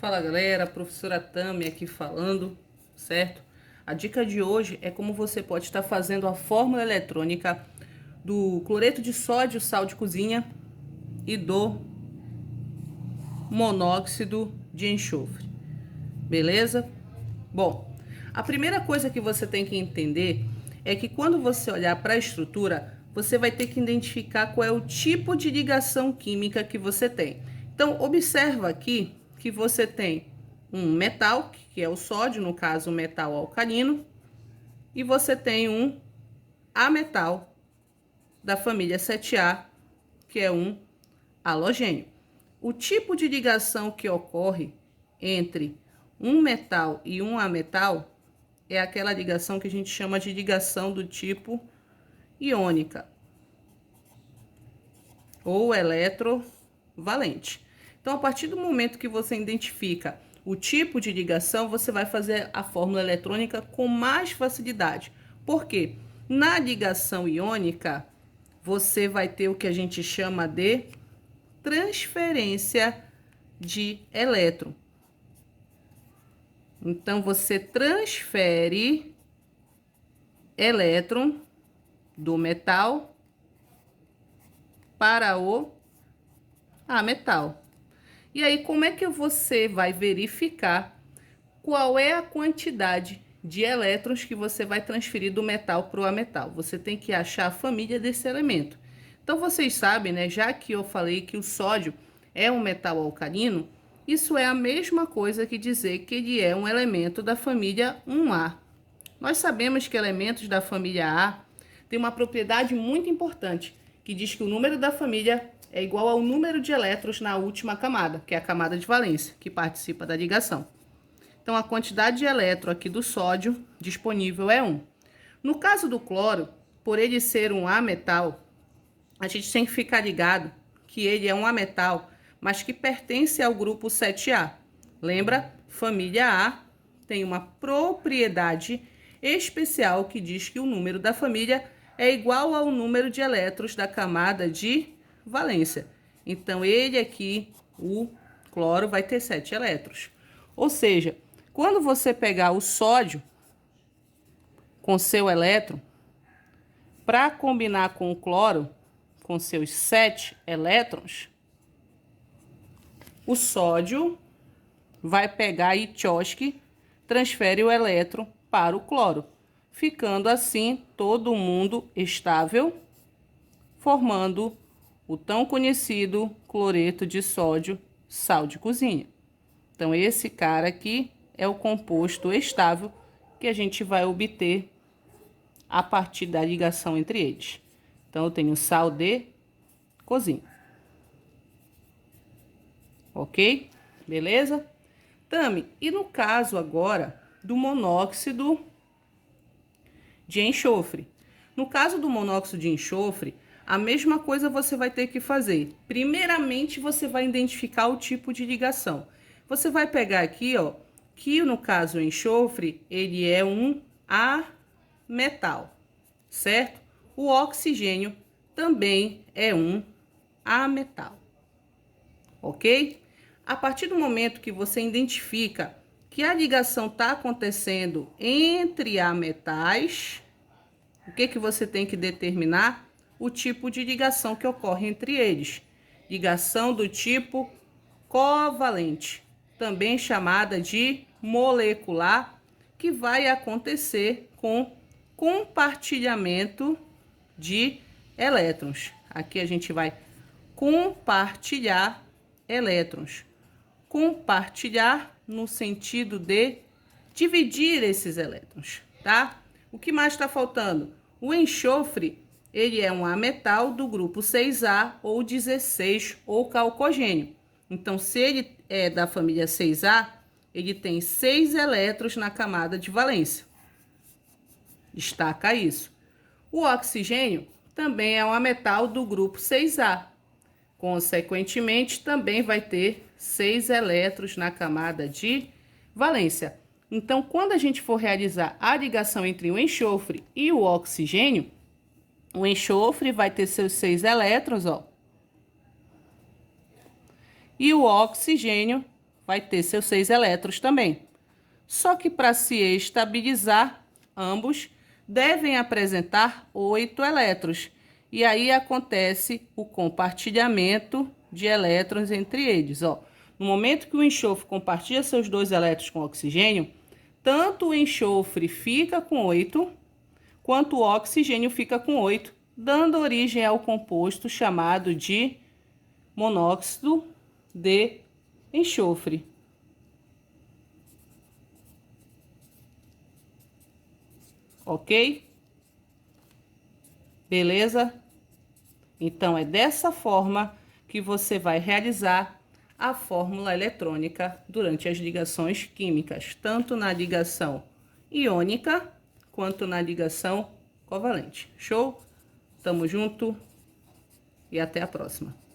Fala galera, professora Tami aqui falando, certo? A dica de hoje é como você pode estar fazendo a fórmula eletrônica do cloreto de sódio, sal de cozinha e do monóxido de enxofre, beleza? Bom, a primeira coisa que você tem que entender é que quando você olhar para a estrutura, você vai ter que identificar qual é o tipo de ligação química que você tem. Então, observa aqui que você tem um metal, que é o sódio, no caso, o metal alcalino, e você tem um ametal da família 7A, que é um halogênio. O tipo de ligação que ocorre entre um metal e um ametal é aquela ligação que a gente chama de ligação do tipo iônica ou eletrovalente. Então, a partir do momento que você identifica o tipo de ligação, você vai fazer a fórmula eletrônica com mais facilidade. Por quê? Na ligação iônica, você vai ter o que a gente chama de transferência de elétron. Então, você transfere elétron do metal para o ametal. E aí, como é que você vai verificar qual é a quantidade de elétrons que você vai transferir do metal para o ametal? Você tem que achar a família desse elemento. Então, vocês sabem, né? Já que eu falei que o sódio é um metal alcalino, isso é a mesma coisa que dizer que ele é um elemento da família 1A. Nós sabemos que elementos da família A têm uma propriedade muito importante, que diz que o número da família é igual ao número de elétrons na última camada, que é a camada de valência, que participa da ligação. Então, a quantidade de elétron aqui do sódio disponível é 1. No caso do cloro, por ele ser um ametal, a gente tem que ficar ligado que ele é um ametal, mas que pertence ao grupo 7A. Lembra? Família A tem uma propriedade especial que diz que o número da família é igual ao número de elétrons da camada de valência. Então, ele aqui, o cloro, vai ter 7 elétrons. Ou seja, quando você pegar o sódio com seu elétron, para combinar com o cloro, com seus 7 elétrons, o sódio vai pegar e Tchotchke transfere o elétron para o cloro, ficando assim todo mundo estável, formando o tão conhecido cloreto de sódio, sal de cozinha. Então, esse cara aqui é o composto estável que a gente vai obter a partir da ligação entre eles. Então, eu tenho sal de cozinha. Ok? Beleza? Tami, e no caso agora do monóxido de enxofre? No caso do monóxido de enxofre, a mesma coisa você vai ter que fazer. Primeiramente, você vai identificar o tipo de ligação. Você vai pegar aqui, ó, que no caso o enxofre, ele é um ametal, certo? O oxigênio também é um ametal, ok? A partir do momento que você identifica que a ligação está acontecendo entre ametais, o que você tem que determinar? O tipo de ligação que ocorre entre eles. Ligação do tipo covalente, também chamada de molecular, que vai acontecer com compartilhamento de elétrons. Aqui a gente vai compartilhar elétrons. Compartilhar no sentido de dividir esses elétrons, tá? O que mais está faltando? O enxofre, ele é um ametal do grupo 6A ou 16 ou calcogênio. Então, se ele é da família 6A, ele tem 6 elétrons na camada de valência. Destaca isso. O oxigênio também é um ametal do grupo 6A. Consequentemente, também vai ter 6 elétrons na camada de valência. Então, quando a gente for realizar a ligação entre o enxofre e o oxigênio, o enxofre vai ter seus 6 elétrons, ó. E o oxigênio vai ter seus 6 elétrons também. Só que para se estabilizar, ambos devem apresentar 8 elétrons. E aí acontece o compartilhamento de elétrons entre eles. Ó, no momento que o enxofre compartilha seus 2 elétrons com o oxigênio, tanto o enxofre fica com 8, quanto o oxigênio fica com 8, dando origem ao composto chamado de monóxido de enxofre. Ok? Beleza? Então, é dessa forma que você vai realizar a fórmula eletrônica durante as ligações químicas, tanto na ligação iônica quanto na ligação covalente. Show? Tamo junto e até a próxima.